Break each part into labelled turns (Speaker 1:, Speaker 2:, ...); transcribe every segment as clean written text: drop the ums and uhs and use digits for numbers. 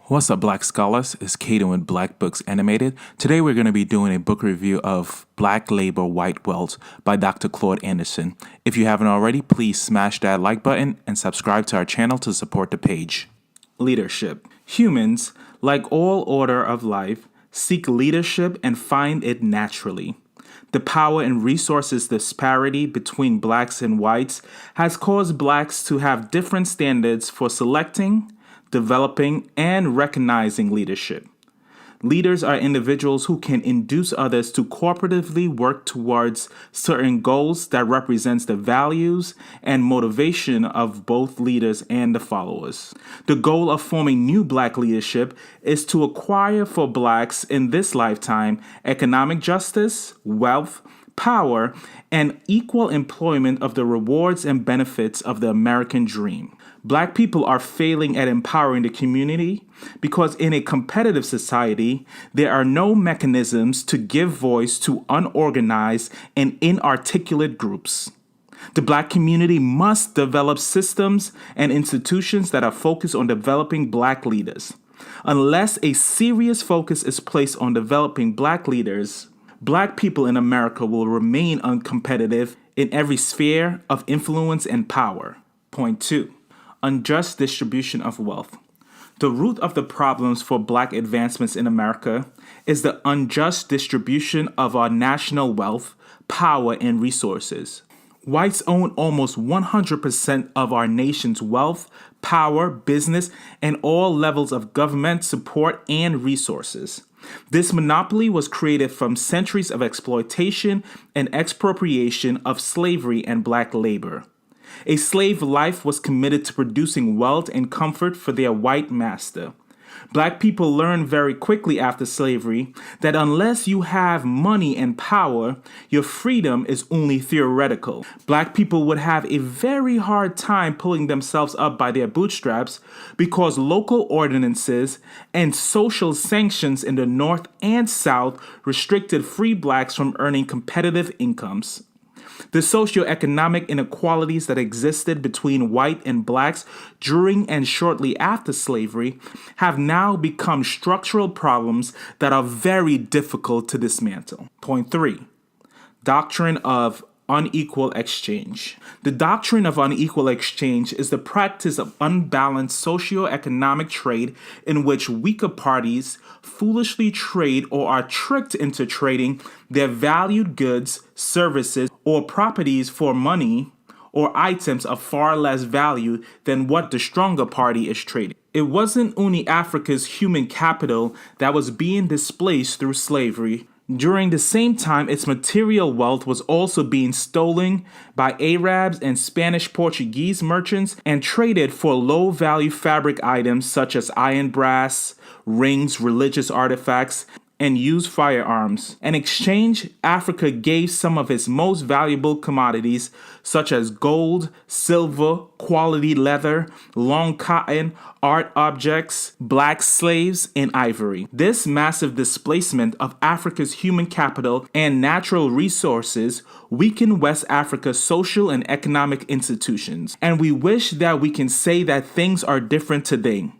Speaker 1: What's up, Black Scholars? It's Kato with Black Books Animated. Today we're going to be doing a book review of Black Labor, White Wealth by Dr. Claud Anderson. If you haven't already, please smash that like button and subscribe to our channel to support the page. Leadership. Humans, like all order of life, seek leadership and find it naturally. The power and resources disparity between blacks and whites has caused blacks to have different standards for selecting, developing, and recognizing leadership. Leaders are individuals who can induce others to cooperatively work towards certain goals that represents the values and motivation of both leaders and the followers. The goal of forming new black leadership is to acquire for blacks in this lifetime economic justice, wealth, power, and equal employment of the rewards and benefits of the American dream. Black people are failing at empowering the community because in a competitive society, there are no mechanisms to give voice to unorganized and inarticulate groups. The black community must develop systems and institutions that are focused on developing black leaders. Unless a serious focus is placed on developing black leaders, black people in America will remain uncompetitive in every sphere of influence and power. Point 2. Unjust distribution of wealth. The root of the problems for black advancements in America is the unjust distribution of our national wealth, power, and resources. Whites own almost 100% of our nation's wealth, power, business, and all levels of government support and resources. This monopoly was created from centuries of exploitation and expropriation of slavery and black labor. A slave life was committed to producing wealth and comfort for their white master. Black people learned very quickly after slavery that unless you have money and power, your freedom is only theoretical. Black people would have a very hard time pulling themselves up by their bootstraps because local ordinances and social sanctions in the North and South restricted free blacks from earning competitive incomes. The socioeconomic inequalities that existed between white and blacks during and shortly after slavery have now become structural problems that are very difficult to dismantle. Point 3. Doctrine of unequal exchange. The doctrine of unequal exchange is the practice of unbalanced socioeconomic trade in which weaker parties foolishly trade or are tricked into trading their valued goods, services, or properties for money or items of far less value than what the stronger party is trading. It wasn't only Africa's human capital that was being displaced through slavery. During the same time, its material wealth was also being stolen by Arabs and Spanish Portuguese merchants and traded for low-value fabric items such as iron brass, rings, religious artifacts, and used firearms. In exchange, Africa gave some of its most valuable commodities such as gold, silver, quality leather, long cotton, art objects, black slaves, and ivory. This massive displacement of Africa's human capital and natural resources weakened West Africa's social and economic institutions. And we wish that we can say that things are different today.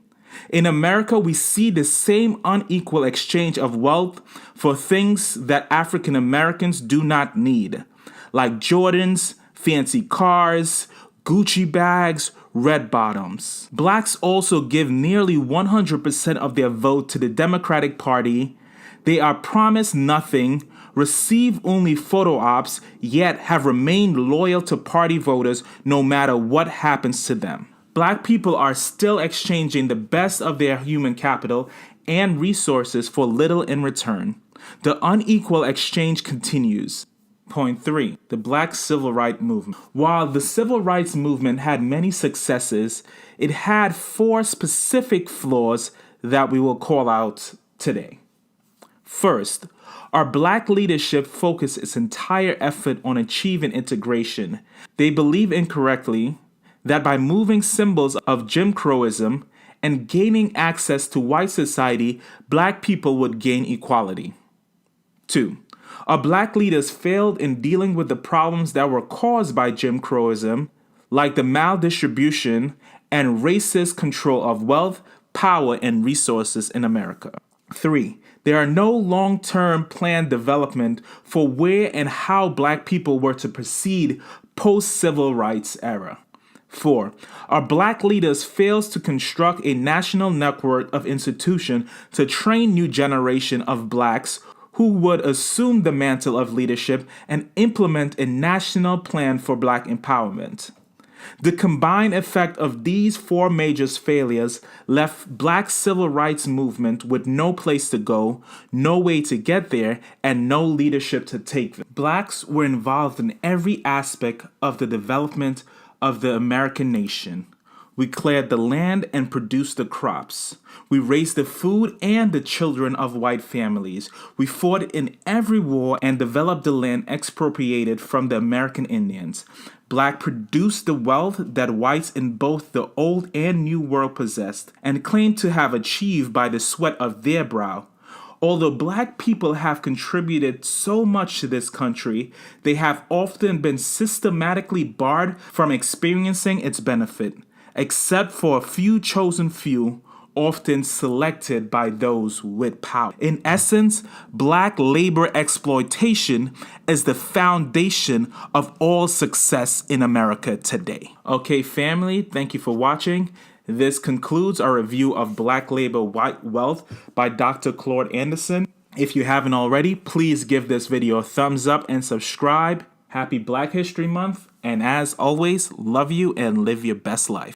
Speaker 1: In America, we see the same unequal exchange of wealth for things that African Americans do not need, like Jordans, fancy cars, Gucci bags, red bottoms. Blacks also give nearly 100% of their vote to the Democratic Party. They are promised nothing, receive only photo ops, yet have remained loyal to party voters no matter what happens to them. Black people are still exchanging the best of their human capital and resources for little in return. The unequal exchange continues. Point 3. The Black Civil Rights Movement. While the Civil Rights Movement had many successes, it had 4 specific flaws that we will call out today. First, our black leadership focused its entire effort on achieving integration. They believe incorrectly that by moving symbols of Jim Crowism and gaining access to white society, black people would gain equality. 2. Our black leaders failed in dealing with the problems that were caused by Jim Crowism, like the maldistribution and racist control of wealth, power, and resources in America. 3. There are no long-term planned development for where and how Black people were to proceed post-civil rights era. 4. Our Black leaders fails to construct a national network of institutions to train new generation of Blacks who would assume the mantle of leadership and implement a national plan for Black empowerment. The combined effect of these 4 major failures left Black civil rights movement with no place to go, no way to get there, and no leadership to take them. Blacks were involved in every aspect of the development of the American nation. We cleared the land and produced the crops. We raised the food and the children of white families. We fought in every war and developed the land expropriated from the American Indians. Black produced the wealth that whites in both the old and new world possessed and claimed to have achieved by the sweat of their brow. Although Black people have contributed so much to this country, they have often been systematically barred from experiencing its benefit, except for a few chosen few, often selected by those with power. In essence, Black labor exploitation is the foundation of all success in America today. Okay, family, thank you for watching. This concludes our review of Black Labor White Wealth by Dr. Claud Anderson. If you haven't already, please give this video a thumbs up and subscribe. Happy Black History Month, and as always, love you and live your best life.